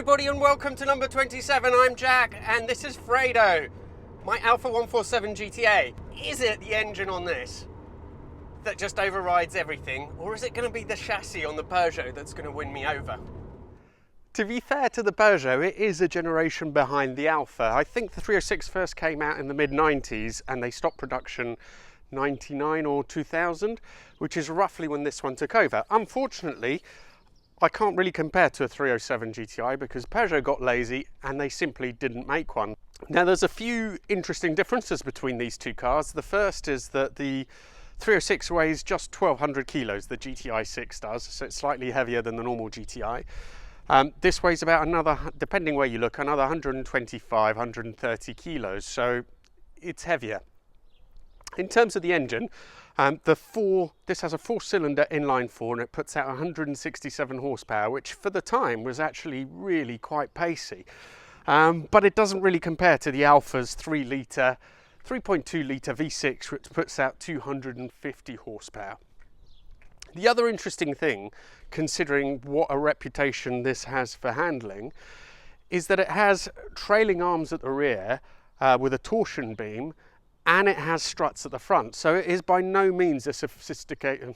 everybody and welcome to number 27. I'm Jack and this is Fredo, my Alfa 147 GTA. Is it the engine on this that just overrides everything, or is it going to be the chassis on the Peugeot that's going to win me over? To be fair to the Peugeot, it is a generation behind the Alfa. I think the 306 first came out in the mid-90s and they stopped production 99 or 2000, which is roughly when this one took over. Unfortunately, I can't really compare to a 307 GTI because Peugeot got lazy and they simply didn't make one. Now there's a few interesting differences between these two cars. The first is that the 306 weighs just 1200 kilos, the GTI 6 does, so it's slightly heavier than the normal GTI. This weighs about another, depending where you look, another 125, 130 kilos, so it's heavier. In terms of the engine, this has a 4-cylinder inline 4 and it puts out 167 horsepower, which for the time was actually really quite pacey. But it doesn't really compare to the Alfa's 3.2 litre V6, which puts out 250 horsepower. The other interesting thing, considering what a reputation this has for handling, is that it has trailing arms at the rear with a torsion beam, and it has struts at the front, so it is by no means a sophisticated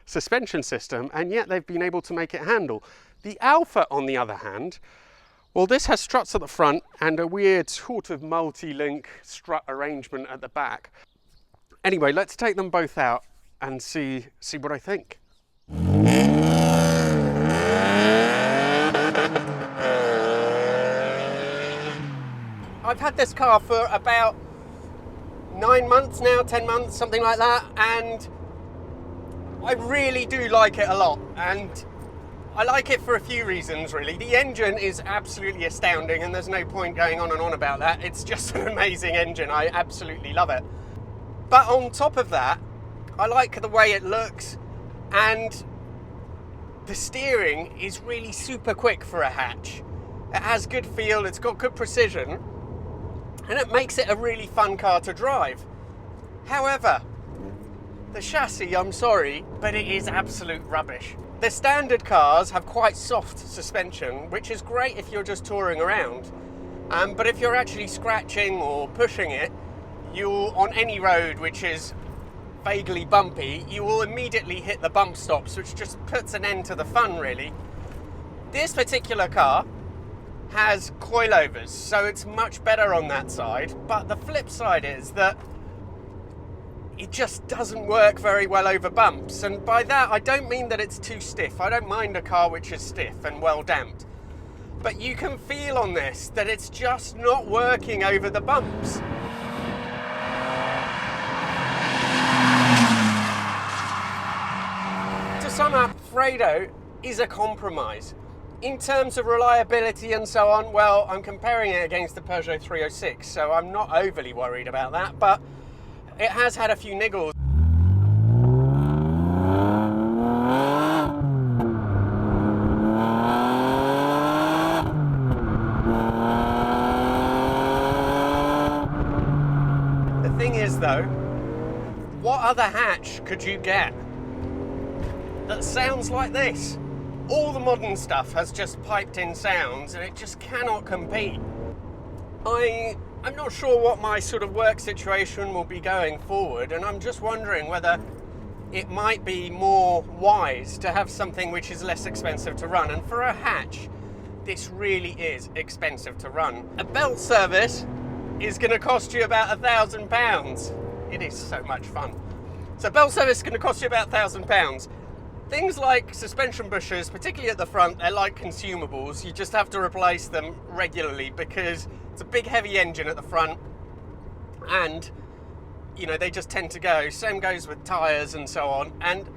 suspension system, and yet they've been able to make it handle. The Alfa, on the other hand, well, this has struts at the front and a weird sort of multi-link strut arrangement at the back. Anyway, let's take them both out and see what I think. I've had this car for about 9 months now, 10 months, something like that, and I really do like it a lot, and I like it for a few reasons really. The engine is absolutely astounding and there's no point going on and on about that. It's just an amazing engine, I absolutely love it. But on top of that, I like the way it looks, and the steering is really super quick for a hatch. It has good feel, it's got good precision, and it makes it a really fun car to drive. However, the chassis, I'm sorry, but it is absolute rubbish. The standard cars have quite soft suspension, which is great if you're just touring around. But if you're actually scratching or pushing it, you'll, on any road which is vaguely bumpy, you will immediately hit the bump stops, which just puts an end to the fun really. This particular car has coilovers, so it's much better on that side, but the flip side is that it just doesn't work very well over bumps, and by that I don't mean that it's too stiff. I don't mind a car which is stiff and well damped, but you can feel on this that it's just not working over the bumps. To sum up, Fredo is a compromise. In terms of reliability and so on, well, I'm comparing it against the Peugeot 306, so I'm not overly worried about that, but it has had a few niggles. The thing is though, what other hatch could you get that sounds like this? All the modern stuff has just piped in sounds and it just cannot compete. I'm not sure what my sort of work situation will be going forward, and I'm just wondering whether it might be more wise to have something which is less expensive to run. And for a hatch, this really is expensive to run. A belt service is going to cost you about £1,000. It is so much fun. So belt service is going to cost you about £1,000. Things like suspension bushers, particularly at the front, they're like consumables. You just have to replace them regularly because it's a big heavy engine at the front and, you know, they just tend to go. Same goes with tyres and so on. And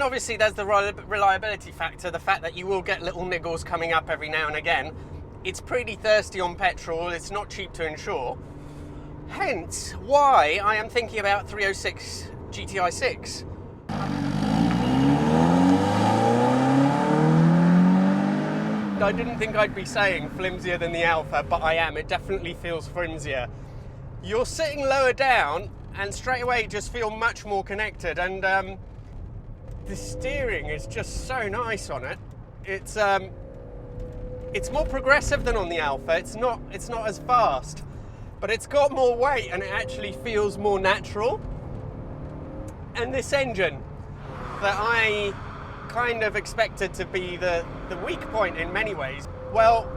obviously there's the reliability factor, the fact that you will get little niggles coming up every now and again. It's pretty thirsty on petrol, it's not cheap to insure. Hence why I am thinking about 306 GTI 6. I didn't think I'd be saying flimsier than the Alfa, but I am. It definitely feels flimsier. You're sitting lower down and straight away you just feel much more connected, and the steering is just so nice on it. It's more progressive than on the Alfa. It's not as fast, but it's got more weight and it actually feels more natural. And this engine that I kind of expected to be the weak point in many ways, well,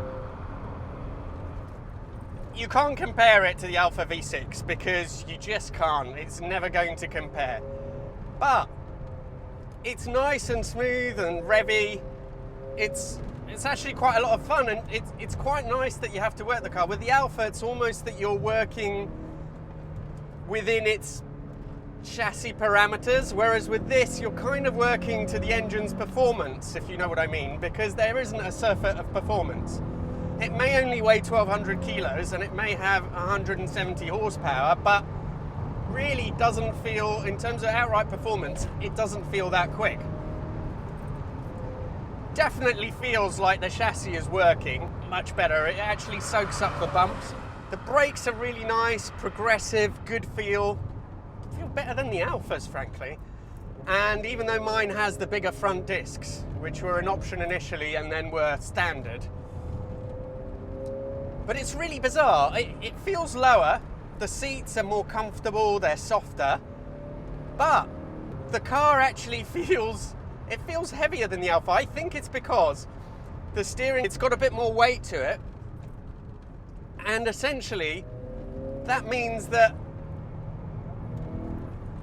you can't compare it to the Alfa V6 because you just can't. It's never going to compare. But it's nice and smooth and revvy. It's actually quite a lot of fun, and it's quite nice that you have to work the car. With the Alfa, it's almost that you're working within its chassis parameters, whereas with this, you're kind of working to the engine's performance, if you know what I mean, because there isn't a surfeit of performance. It may only weigh 1,200 kilos and it may have 170 horsepower, but really doesn't feel, in terms of outright performance, it doesn't feel that quick. Definitely feels like the chassis is working much better. It actually soaks up the bumps. The brakes are really nice, progressive, good feel. Feel better than the Alfas, frankly. And even though mine has the bigger front discs, which were an option initially and then were standard, but it's really bizarre. It feels lower. The seats are more comfortable, they're softer, but the car actually feels heavier than the Alfa. I think it's because the steering, it's got a bit more weight to it, and essentially that means that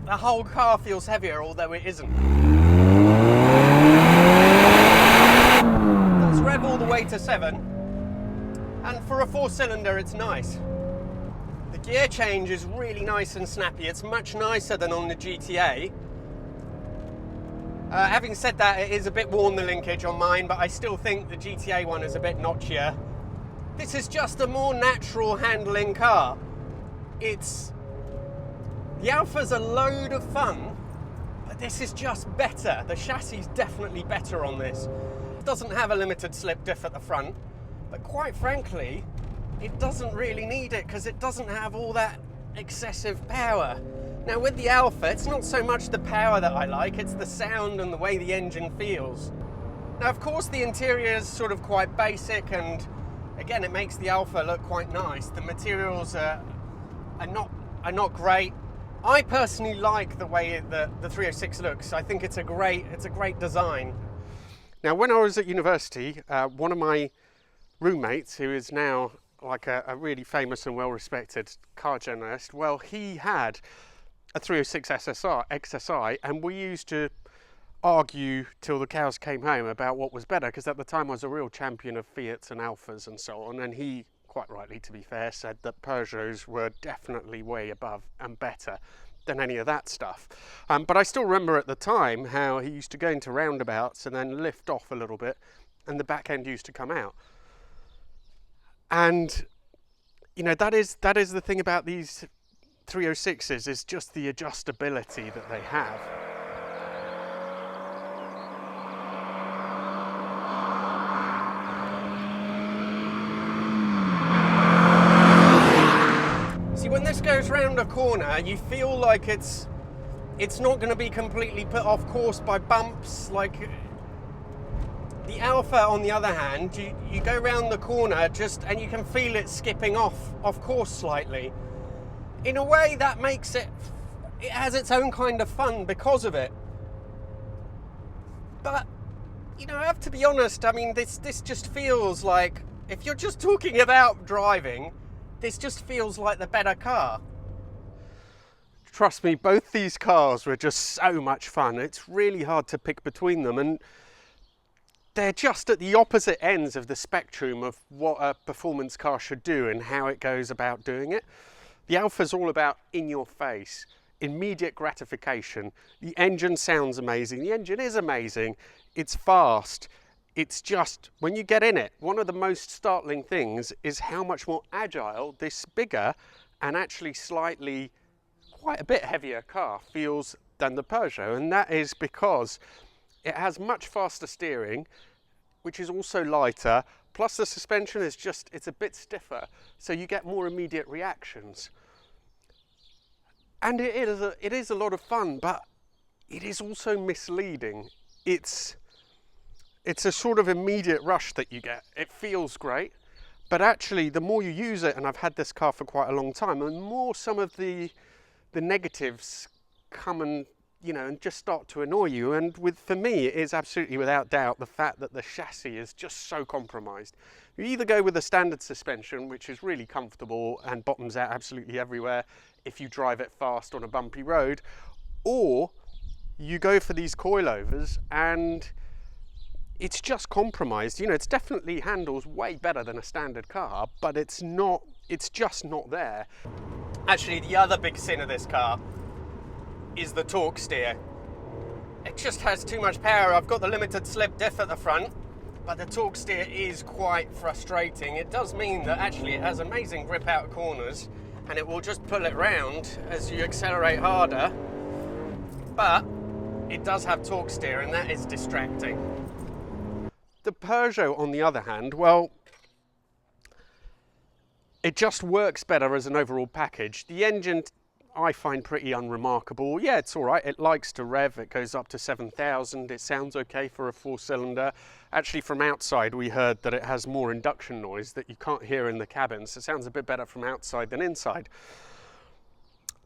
the whole car feels heavier, although it isn't. Let's rev all the way to 7. And for a 4-cylinder, it's nice. The gear change is really nice and snappy. It's much nicer than on the GTA. Having said that, it is a bit worn, the linkage on mine, but I still think the GTA one is a bit notchier. This is just a more natural handling car. The Alfa's a load of fun, but this is just better. The chassis is definitely better on this. It doesn't have a limited slip diff at the front, but quite frankly, it doesn't really need it because it doesn't have all that excessive power. Now with the Alfa, it's not so much the power that I like, it's the sound and the way the engine feels. Now of course the interior is sort of quite basic, and again it makes the Alfa look quite nice. The materials are not great. I personally like the way the 306 looks. I think it's a great design. Now when I was at university, one of my roommates, who is now like a really famous and well-respected car journalist, well, he had a 306 XSI, and we used to argue till the cows came home about what was better, because at the time I was a real champion of Fiats and Alfas and so on, and he, quite rightly to be fair, said that Peugeots were definitely way above and better than any of that stuff. But I still remember at the time how he used to go into roundabouts and then lift off a little bit, and the back end used to come out. And you know, that is the thing about these 306s, is just the adjustability that they have. See, when this goes round a corner, you feel like it's not going to be completely put off course by bumps. Like the Alfa, on the other hand, you go round the corner and you can feel it skipping off course slightly. In a way, that makes it has its own kind of fun because of it. But you know, I have to be honest, I mean, this just feels like, if you're just talking about driving, this just feels like the better car. Trust me, both these cars were just so much fun. It's really hard to pick between them, and they're just at the opposite ends of the spectrum of what a performance car should do and how it goes about doing it. The Alfa's all about in your face, immediate gratification. The engine sounds amazing. The engine is amazing. It's fast. It's just, when you get in it, one of the most startling things is how much more agile this bigger and actually slightly, quite a bit heavier car feels than the Peugeot. And that is because it has much faster steering, which is also lighter, plus the suspension is just, it's a bit stiffer, so you get more immediate reactions. And it is a lot of fun, but it is also misleading. It's a sort of immediate rush that you get. It feels great, but actually the more you use it, and I've had this car for quite a long time, the more some of the negatives come and, you know, and just start to annoy you. And for me, it is absolutely without doubt the fact that the chassis is just so compromised. You either go with a standard suspension, which is really comfortable and bottoms out absolutely everywhere if you drive it fast on a bumpy road, or you go for these coilovers and it's just compromised. You know, it's definitely handles way better than a standard car, but it's just not there. Actually, the other big sin of this car is the torque steer. It just has too much power. I've got the limited slip diff at the front, but the torque steer is quite frustrating. It does mean that actually it has amazing grip out of corners, and it will just pull it round as you accelerate harder, but it does have torque steer, and that is distracting. The Peugeot, on the other hand, well, it just works better as an overall package. The engine I find pretty unremarkable. Yeah, it's all right. It likes to rev. It goes up to 7,000. It sounds okay for a 4-cylinder. Actually, from outside, we heard that it has more induction noise that you can't hear in the cabin. So it sounds a bit better from outside than inside.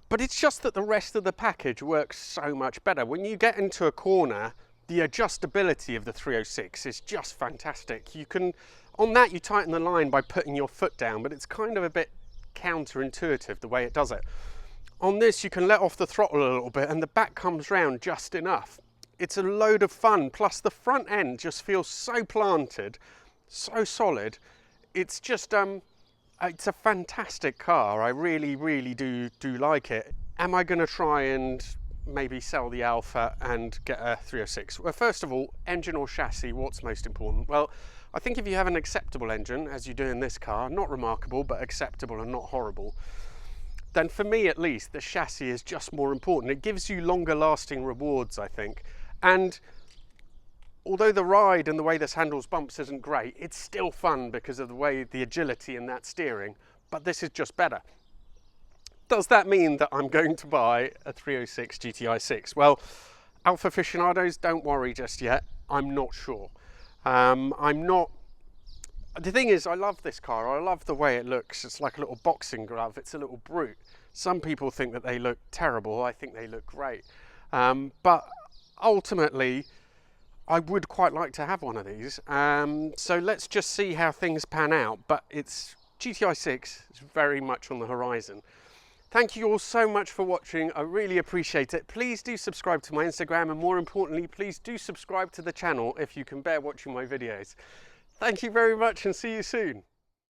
But it's just that the rest of the package works so much better. When you get into a corner, the adjustability of the 306 is just fantastic. You can, on that, you tighten the line by putting your foot down, but it's kind of a bit counterintuitive the way it does it. On this, you can let off the throttle a little bit and the back comes round just enough. It's a load of fun, plus the front end just feels so planted, so solid. It's just, it's a fantastic car. I really, really do like it. Am I gonna try and maybe sell the Alfa and get a 306? Well, first of all, engine or chassis, what's most important? Well, I think if you have an acceptable engine, as you do in this car, not remarkable, but acceptable and not horrible, then for me at least, the chassis is just more important. It gives you longer lasting rewards, I think. And although the ride and the way this handles bumps isn't great, it's still fun because of the way the agility in that steering, but this is just better. Does that mean that I'm going to buy a 306 GTI 6? Well, Alfa aficionados, don't worry just yet. I'm not sure. The thing is, I love this car. I love the way it looks. It's like a little boxing glove. It's a little brute. Some people think that they look terrible. I think they look great. But ultimately, I would quite like to have one of these. So let's just see how things pan out. But it's GTI 6 is very much on the horizon. Thank you all so much for watching. I really appreciate it. Please do subscribe to my Instagram, and more importantly, please do subscribe to the channel if you can bear watching my videos. Thank you very much and see you soon.